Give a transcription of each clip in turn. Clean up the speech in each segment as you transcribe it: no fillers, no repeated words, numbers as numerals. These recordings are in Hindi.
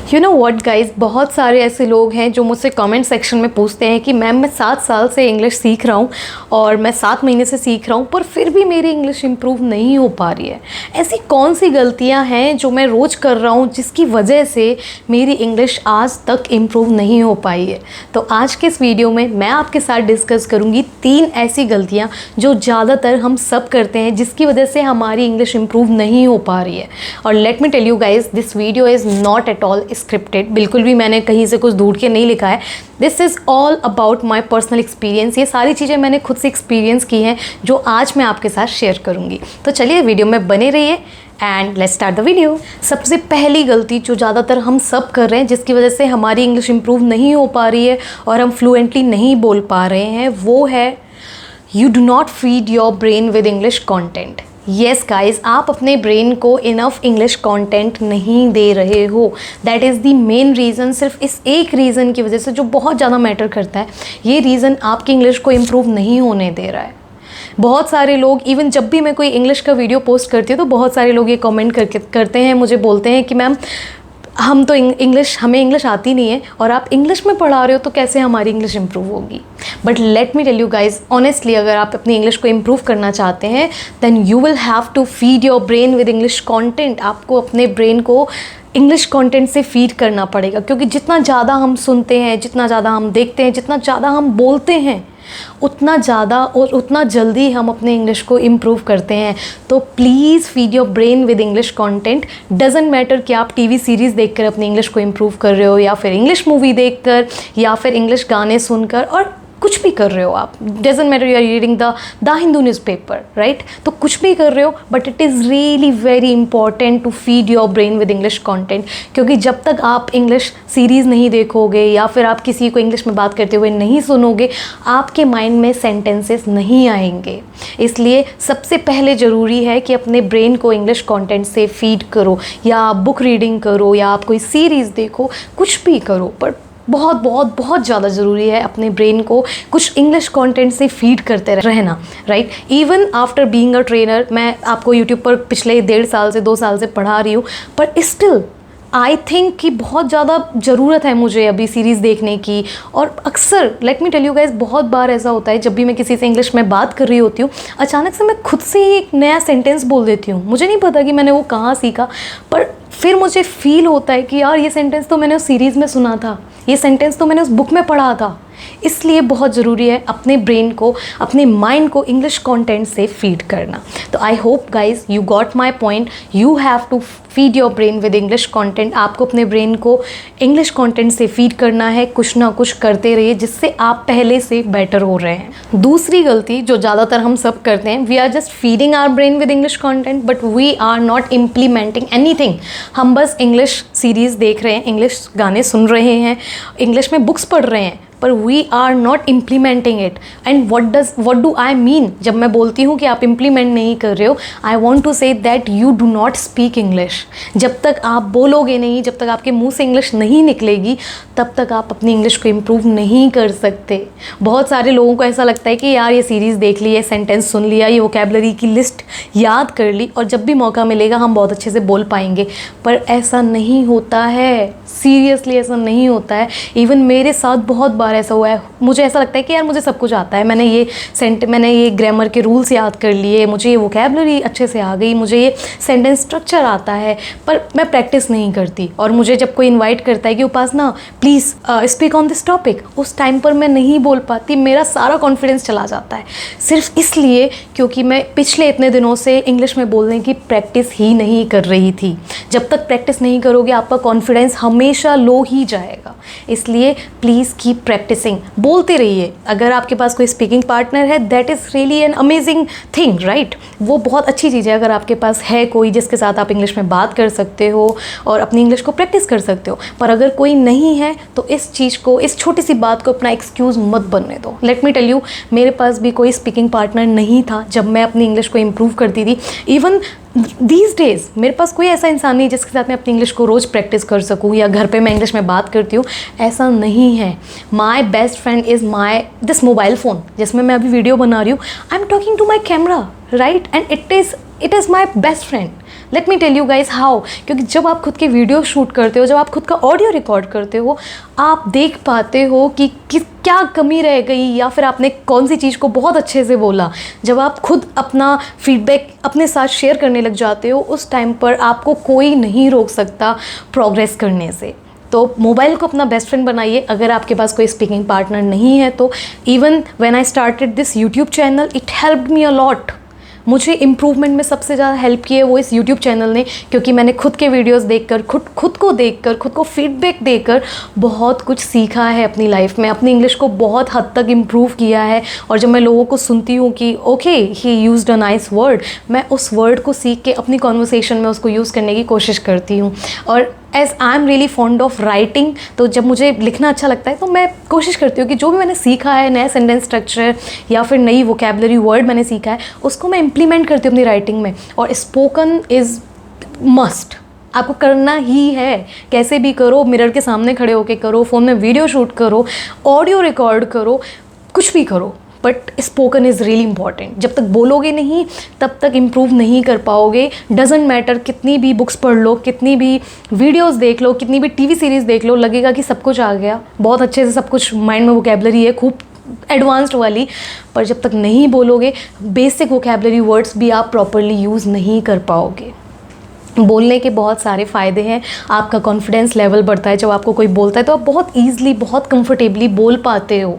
यू नो व्हाट गाइज, बहुत सारे ऐसे लोग हैं जो मुझसे कमेंट सेक्शन में पूछते हैं कि मैम मैं 7 साल से इंग्लिश सीख रहा हूँ और मैं 7 महीने से सीख रहा हूँ पर फिर भी मेरी इंग्लिश इम्प्रूव नहीं हो पा रही है। ऐसी कौन सी गलतियाँ हैं जो मैं रोज़ कर रहा हूँ जिसकी वजह से मेरी इंग्लिश आज तक इम्प्रूव नहीं हो पाई है। तो आज के इस वीडियो में मैं आपके साथ डिस्कस करूँगी 3 ऐसी गलतियाँ जो ज़्यादातर हम सब करते हैं जिसकी वजह से हमारी इंग्लिश इम्प्रूव नहीं हो पा रही है। और let me tell you guys, this video is not at all scripted, बिल्कुल भी मैंने कहीं से कुछ ढूंढ के नहीं लिखा है। This is all about my personal experience. ये सारी चीज़ें मैंने खुद से एक्सपीरियंस की हैं जो आज मैं आपके साथ शेयर करूँगी। तो चलिए वीडियो में बने रहिए and let's start the video. सबसे पहली गलती जो ज़्यादातर हम सब कर रहे हैं जिसकी वजह से हमारी इंग्लिश इम्प्रूव नहीं हो पा रही है और हम फ्लुएंटली नहीं बोल पा रहे हैं, वो है you do not feed your brain with English content. Yes guys, आप अपने ब्रेन को इनफ इंग्लिश कंटेंट नहीं दे रहे हो। That is the main reason. सिर्फ इस एक रीज़न की वजह से जो बहुत ज़्यादा मैटर करता है, ये रीज़न आपकी इंग्लिश को इम्प्रूव नहीं होने दे रहा है। बहुत सारे लोग, इवन जब भी मैं कोई इंग्लिश का वीडियो पोस्ट करती हूँ तो बहुत सारे लोग ये कमेंट करते हैं, मुझे बोलते हैं कि मैम हम तो हमें इंग्लिश आती नहीं है और आप इंग्लिश में पढ़ा रहे हो तो कैसे हमारी इंग्लिश इम्प्रूव होगी। But let me tell you guys honestly, अगर आप अपनी इंग्लिश को इम्प्रूव करना चाहते हैं then you will have to feed your brain with English content. आपको अपने ब्रेन को इंग्लिश कंटेंट से फीड करना पड़ेगा, क्योंकि जितना ज़्यादा हम सुनते हैं, जितना ज़्यादा हम देखते हैं, जितना ज़्यादा हम बोलते हैं, उतना ज़्यादा और उतना जल्दी हम अपने इंग्लिश को इम्प्रूव करते हैं। तो please feed your brain with English content. Doesn't matter कि आप टीवी सीरीज़ देखकर अपनी इंग्लिश को इम्प्रूव कर रहे हो या फिर इंग्लिश मूवी देखकर या फिर इंग्लिश गाने सुनकर और कुछ भी कर रहे हो आप। Doesn't matter you are reading the Hindu newspaper, right? तो कुछ भी कर रहे हो, but it is really very important to feed your brain with English content. क्योंकि जब तक आप इंग्लिश सीरीज़ नहीं देखोगे या फिर आप किसी को इंग्लिश में बात करते हुए नहीं सुनोगे, आपके माइंड में सेंटेंसेस नहीं आएंगे। इसलिए सबसे पहले ज़रूरी है कि अपने ब्रेन को इंग्लिश कंटेंट से फीड करो, या आप बुक रीडिंग करो या आप कोई सीरीज़ देखो, कुछ भी करो, पर बहुत बहुत बहुत ज़्यादा ज़रूरी है अपने ब्रेन को कुछ इंग्लिश कंटेंट से फीड करते रहना, right? Even after being a trainer, मैं आपको यूट्यूब पर पिछले 1.5 साल से 2 साल से पढ़ा रही हूँ, पर स्टिल आई थिंक कि बहुत ज़्यादा ज़रूरत है मुझे अभी सीरीज़ देखने की। और अक्सर let me tell you guys, बहुत बार ऐसा होता है जब भी मैं किसी से इंग्लिश में बात कर रही होती हूँ, अचानक से मैं खुद से ही एक नया सेंटेंस बोल देती हूँ। मुझे नहीं पता कि मैंने वो कहाँ सीखा, पर फिर मुझे फील होता है कि यार ये सेंटेंस तो मैंने उस सीरीज़ में सुना था, ये सेंटेंस तो मैंने उस बुक में पढ़ा था। इसलिए बहुत ज़रूरी है अपने ब्रेन को, अपने माइंड को इंग्लिश कंटेंट से फीड करना। तो I hope guys you got my point. You have to feed your brain with English content. आपको अपने ब्रेन को इंग्लिश कंटेंट से फीड करना है। कुछ ना कुछ करते रहिए जिससे आप पहले से बेटर हो रहे हैं। दूसरी गलती जो ज़्यादातर हम सब करते हैं, we are just feeding our brain with English content but we are not implementing anything. हम बस इंग्लिश सीरीज़ देख रहे हैं, इंग्लिश गाने सुन रहे हैं, इंग्लिश में बुक्स पढ़ रहे हैं, पर we are not implementing it. And what do I mean जब मैं बोलती हूँ कि आप इम्प्लीमेंट नहीं कर रहे हो, I want to say that you do not speak English. जब तक आप बोलोगे नहीं, जब तक आपके मुंह से इंग्लिश नहीं निकलेगी, तब तक आप अपनी इंग्लिश को इम्प्रूव नहीं कर सकते। बहुत सारे लोगों को ऐसा लगता है कि यार ये सीरीज़ देख ली, ये सेंटेंस सुन लिया, ये वोकैबलरी की लिस्ट याद कर ली और जब भी मौका मिलेगा हम बहुत अच्छे से बोल पाएंगे, पर ऐसा नहीं होता है। सीरियसली ऐसा नहीं होता है। इवन मेरे साथ बहुत बार ऐसा हुआ है। मुझे ऐसा लगता है कि यार मुझे सब कुछ आता है, मैंने ये ग्रामर के रूल्स याद कर लिए, मुझे ये वोकैबलरी अच्छे से आ गई, मुझे ये सेंटेंस स्ट्रक्चर आता है, पर मैं प्रैक्टिस नहीं करती। और मुझे जब कोई इनवाइट करता है कि Upasana please speak on this topic, उस टाइम पर मैं नहीं बोल पाती, मेरा सारा कॉन्फिडेंस चला जाता है। सिर्फ इसलिए क्योंकि मैं पिछले इतने दिनों से इंग्लिश में बोलने की प्रैक्टिस ही नहीं कर रही थी। जब तक प्रैक्टिस नहीं करोगे आपका कॉन्फिडेंस हमेशा लो ही जाएगा। इसलिए प्लीज़ कीप प्रैक्टिसिंग, बोलते रहिए। अगर आपके पास कोई स्पीकिंग पार्टनर है, that is really an amazing thing, right? वो बहुत अच्छी चीज़ है अगर आपके पास है कोई जिसके साथ आप इंग्लिश में बात कर सकते हो और अपनी इंग्लिश को प्रैक्टिस कर सकते हो। पर अगर कोई नहीं है तो इस चीज़ को, इस छोटी सी बात को अपना एक्सक्यूज़ मत बनने दो। लेट मी टेल यू, मेरे पास भी कोई स्पीकिंग पार्टनर नहीं था जब मैं अपनी इंग्लिश को इम्प्रूव करती थी। इवन दीज डेज़ मेरे पास कोई ऐसा इंसान नहीं जिसके साथ मैं अपनी इंग्लिश को रोज़ प्रैक्टिस कर सकूँ या घर पे मैं इंग्लिश में बात करती हूँ, ऐसा नहीं है। My best friend is my this mobile phone जिसमें मैं अभी वीडियो बना रही हूँ. I am talking to my camera, right, and it is my best friend. Let me tell you guys how. क्योंकि जब आप खुद के वीडियो शूट करते हो, जब आप खुद का ऑडियो रिकॉर्ड करते हो, आप देख पाते हो कि क्या कमी रह गई या फिर आपने कौन सी चीज़ को बहुत अच्छे से बोला. जब आप खुद अपना फीडबैक अपने साथ शेयर करने लग जाते हो, उस टाइम पर आपको कोई नहीं रोक सकता प्रोग्रेस करने से. तो मोबाइल को अपना बेस्ट फ्रेंड बनाइए. अगर आपके पास कोई स्पीकिंग पार्टनर नहीं है तो even when I started this YouTube channel, it helped me a lot. मुझे इम्प्रूवमेंट में सबसे ज़्यादा हेल्प की है वो इस यूट्यूब चैनल ने, क्योंकि मैंने खुद के वीडियोस देखकर, खुद को देखकर, खुद को फीडबैक देकर बहुत कुछ सीखा है अपनी लाइफ में. अपनी इंग्लिश को बहुत हद तक इम्प्रूव किया है. और जब मैं लोगों को सुनती हूँ कि okay he used a nice word, मैं उस वर्ड को सीख के अपनी कॉन्वर्सेशन में उसको यूज़ करने की कोशिश करती हूँ. और as I am really fond of writing, तो जब मुझे लिखना अच्छा लगता है तो मैं कोशिश करती हूँ कि जो भी मैंने सीखा है, नया सेंटेंस स्ट्रक्चर या फिर नई वोकेबलरी वर्ड मैंने सीखा है, उसको मैं इम्प्लीमेंट करती हूँ अपनी राइटिंग में. और स्पोकन इज़ मस्ट, आपको करना ही है. कैसे भी करो, मिरर के सामने खड़े होके करो, फ़ोन में वीडियो शूट करो, ऑडियो रिकॉर्ड करो, कुछ भी करो, but spoken is really important. जब तक बोलोगे नहीं तब तक इम्प्रूव नहीं कर पाओगे. डजेंट मैटर कितनी भी बुक्स पढ़ लो, कितनी भी वीडियोस देख लो, कितनी भी टीवी सीरीज़ देख लो, लगेगा कि सब कुछ आ गया, बहुत अच्छे से सब कुछ माइंड में वोकेबलरी है खूब एडवांस्ड वाली, पर जब तक नहीं बोलोगे बेसिक वोकेबलरी वर्ड्स भी आप प्रॉपरली यूज़ नहीं कर पाओगे. बोलने के बहुत सारे फ़ायदे हैं. आपका कॉन्फिडेंस लेवल बढ़ता है. जब आपको कोई बोलता है तो आप बहुत ईज़िली, बहुत कंफर्टेबली बोल पाते हो,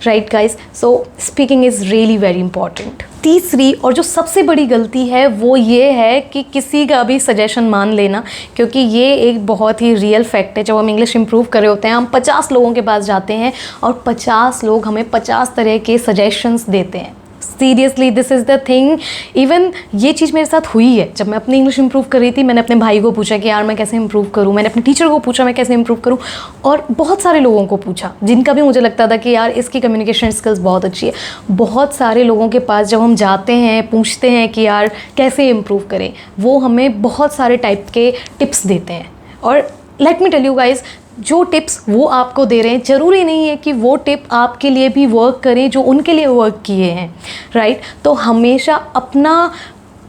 right guys. So speaking is really very important. तीसरी और जो सबसे बड़ी गलती है वो ये है कि किसी का भी सजेशन मान लेना, क्योंकि ये एक बहुत ही रियल फैक्ट है. जब हम इंग्लिश इंप्रूव कर रहे होते हैं, हम 50 लोगों के पास जाते हैं और 50 लोग हमें 50 तरह के सजेशंस देते हैं. Seriously this is the thing. Even ये चीज़ मेरे साथ हुई है. जब मैं अपनी इंग्लिश इंप्रूव कर रही थी, मैंने अपने भाई को पूछा कि यार मैं कैसे इंप्रूव करूँ, मैंने अपने टीचर को पूछा मैं कैसे इंप्रूव करूँ, और बहुत सारे लोगों को पूछा जिनका भी मुझे लगता था कि यार इसकी कम्युनिकेशन स्किल्स बहुत अच्छी है. बहुत सारे लोगों के पास जब हम जाते हैं, पूछते हैं कि यार कैसे इंप्रूव करें, वो हमें बहुत सारे टाइप के टिप्स देते हैं. और let me tell you guys, जो टिप्स वो आपको दे रहे हैं ज़रूरी नहीं है कि वो टिप आपके लिए भी वर्क करें जो उनके लिए वर्क किए हैं, राइट. तो हमेशा अपना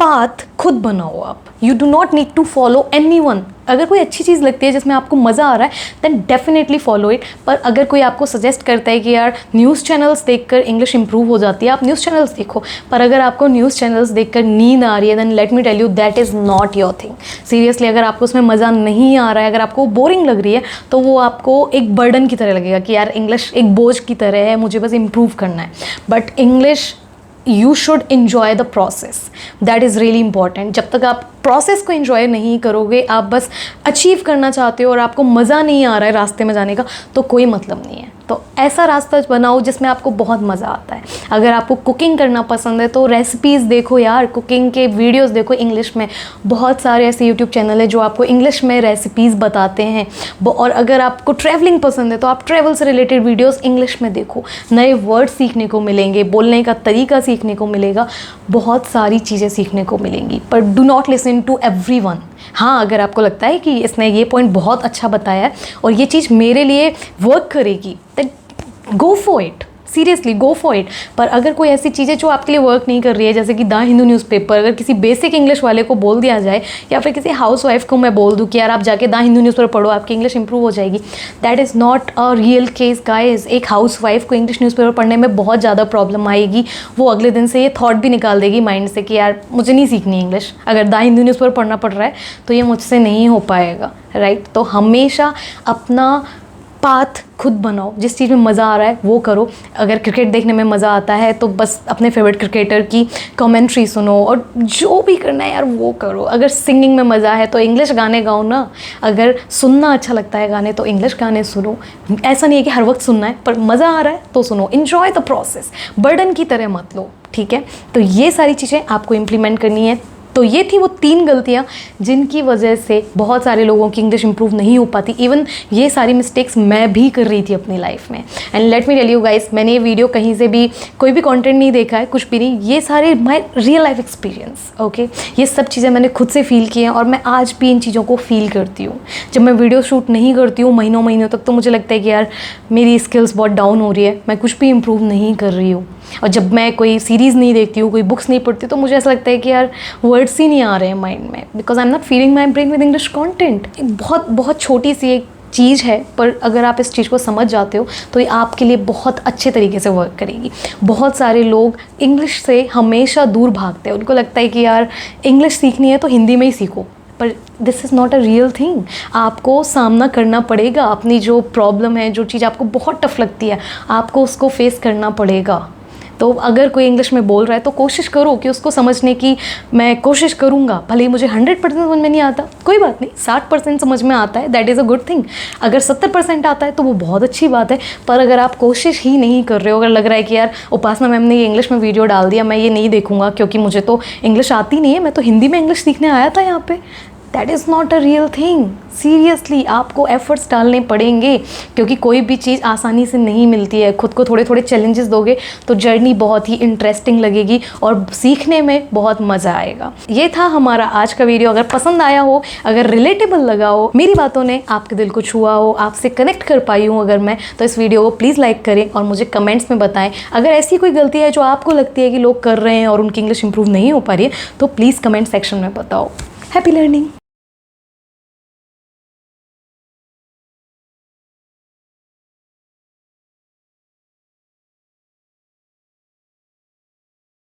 पाथ खुद बनाओ आप. You do not need to follow anyone. अगर कोई अच्छी चीज़ लगती है जिसमें आपको मज़ा आ रहा है दैन डेफिनेटली फॉलो इट. पर अगर कोई आपको सजेस्ट करता है कि यार न्यूज़ चैनल्स देखकर इंग्लिश इंप्रूव हो जाती है, आप न्यूज़ चैनल्स देखो. पर अगर आपको न्यूज़ चैनल्स देखकर नींद आ रही है then let me tell you that is not your thing. Seriously अगर आपको उसमें मज़ा नहीं आ रहा है, अगर आपको बोरिंग लग रही है, तो वो आपको एक बर्डन की तरह लगेगा कि यार इंग्लिश एक बोझ की तरह है, मुझे बस इम्प्रूव करना है. But English you should enjoy the process. That is really important. जब तक आप प्रोसेस को इन्जॉय नहीं करोगे, आप बस अचीव करना चाहते हो और आपको मज़ा नहीं आ रहा है रास्ते में जाने का, तो कोई मतलब नहीं है. तो ऐसा रास्ता बनाओ जिसमें आपको बहुत मज़ा आता है. अगर आपको कुकिंग करना पसंद है तो रेसिपीज़ देखो यार, कुकिंग के वीडियोस देखो इंग्लिश में. बहुत सारे ऐसे यूट्यूब चैनल हैं जो आपको इंग्लिश में रेसिपीज़ बताते हैं. और अगर आपको ट्रैवलिंग पसंद है तो आप ट्रैवल से रिलेटेड वीडियोस इंग्लिश में देखो. नए वर्ड सीखने को मिलेंगे, बोलने का तरीका सीखने को मिलेगा, बहुत सारी चीज़ें सीखने को मिलेंगी. पर do not listen to everyone. हाँ, अगर आपको लगता है कि इसने ये पॉइंट बहुत अच्छा बताया है और ये चीज़ मेरे लिए वर्क करेगी, then go for it. Seriously go for it. पर अगर कोई ऐसी चीज़ें जो आपके लिए वर्क नहीं कर रही है, जैसे कि द हिंदू न्यूज़पेपर, अगर किसी बेसिक इंग्लिश वाले को बोल दिया जाए, या फिर किसी हाउसवाइफ को मैं बोल दूँ कि यार आप जाके द हिंदू न्यूज़पेपर पढ़ो, आपकी इंग्लिश इंप्रूव हो जाएगी, that is not a real case guys. एक हाउसवाइफ को इंग्लिश न्यूज़पेपर पढ़ने में बहुत ज़्यादा प्रॉब्लम आएगी. वो अगले दिन से ये थॉट भी निकाल देगी माइंड से कि यार मुझे नहीं सीखनी इंग्लिश. अगर द हिंदू न्यूज़पेपर पढ़ना पड़ रहा है तो ये मुझसे नहीं हो पाएगा, राइट. तो हमेशा अपना पाथ खुद बनाओ. जिस चीज़ में मज़ा आ रहा है वो करो. अगर क्रिकेट देखने में मज़ा आता है तो बस अपने फेवरेट क्रिकेटर की कमेंट्री सुनो, और जो भी करना है यार वो करो. अगर सिंगिंग में मज़ा है तो इंग्लिश गाने गाओ ना. अगर सुनना अच्छा लगता है गाने तो इंग्लिश गाने सुनो. ऐसा नहीं है कि हर वक्त सुनना है, पर मज़ा आ रहा है तो सुनो. इन्जॉय द प्रोसेस, बर्डन की तरह मत लो, ठीक है. तो ये सारी चीज़ें आपको इम्प्लीमेंट करनी है. तो ये थी वो 3 गलतियाँ जिनकी वजह से बहुत सारे लोगों की इंग्लिश इंप्रूव नहीं हो पाती। इवन ये सारी मिस्टेक्स मैं भी कर रही थी अपनी लाइफ में। And let me tell you guys, मैंने ये वीडियो कहीं से भी कोई भी कंटेंट नहीं देखा है, कुछ भी नहीं, ये सारे my real life experience, okay. ये सब चीज़ें मैंने खुद से फील की हैं और मैं आज भी इन चीज़ों को फील करती हूँ। जब मैं वीडियो शूट नहीं करती हूँ महीनों महीनों तक, तो मुझे लगता है कि यार मेरी स्किल्स बहुत डाउन हो रही है, मैं कुछ भी इंप्रूव नहीं कर रही हूँ। और जब मैं कोई सीरीज़ नहीं देखती हूँ, कोई बुक्स नहीं पढ़ती, तो मुझे ऐसा लगता है कि यार वर्ड्स ही नहीं आ रहे हैं माइंड में, because I am not feeling my brain with English content. बहुत बहुत छोटी सी एक चीज़ है, पर अगर आप इस चीज़ को समझ जाते हो तो ये आपके लिए बहुत अच्छे तरीके से वर्क करेगी। बहुत सारे लोग इंग्लिश से हमेशा दूर भागते हैं, उनको लगता है कि यार इंग्लिश सीखनी है तो हिंदी में ही सीखो, पर this is not a real thing. आपको सामना करना पड़ेगा, अपनी जो प्रॉब्लम है, जो चीज़ आपको बहुत टफ लगती है, आपको उसको फेस करना पड़ेगा। तो अगर कोई इंग्लिश में बोल रहा है तो कोशिश करो कि उसको समझने की मैं कोशिश करूँगा। भले ही मुझे 100% समझ में नहीं आता, कोई बात नहीं, 60% समझ में आता है, that is a good thing. अगर 70% आता है तो वो बहुत अच्छी बात है। पर अगर आप कोशिश ही नहीं कर रहे हो, अगर लग रहा है कि यार उपासना मैम ने ये इंग्लिश में वीडियो डाल दिया, मैं ये नहीं देखूँगा क्योंकि मुझे तो इंग्लिश आती नहीं है, मैं तो हिंदी में इंग्लिश सीखने आया था यहाँ पे, that is not a real thing. Seriously आपको एफर्ट्स डालने पड़ेंगे, क्योंकि कोई भी चीज़ आसानी से नहीं मिलती है। खुद को थोड़े थोड़े चैलेंजेस दोगे तो जर्नी बहुत ही इंटरेस्टिंग लगेगी और सीखने में बहुत मज़ा आएगा। ये था हमारा आज का वीडियो। अगर पसंद आया हो, अगर रिलेटेबल लगा हो, मेरी बातों ने आपके दिल को छुआ हो, आपसे कनेक्ट कर पाई हूँ अगर मैं, तो इस वीडियो को प्लीज़ लाइक करें और मुझे कमेंट्स में बताएं। अगर ऐसी कोई गलती है जो आपको लगती है कि लोग कर रहे हैं और उनकी इंग्लिश इंप्रूव नहीं हो पा रही है, तो प्लीज़ कमेंट सेक्शन में बताओ। Happy learning.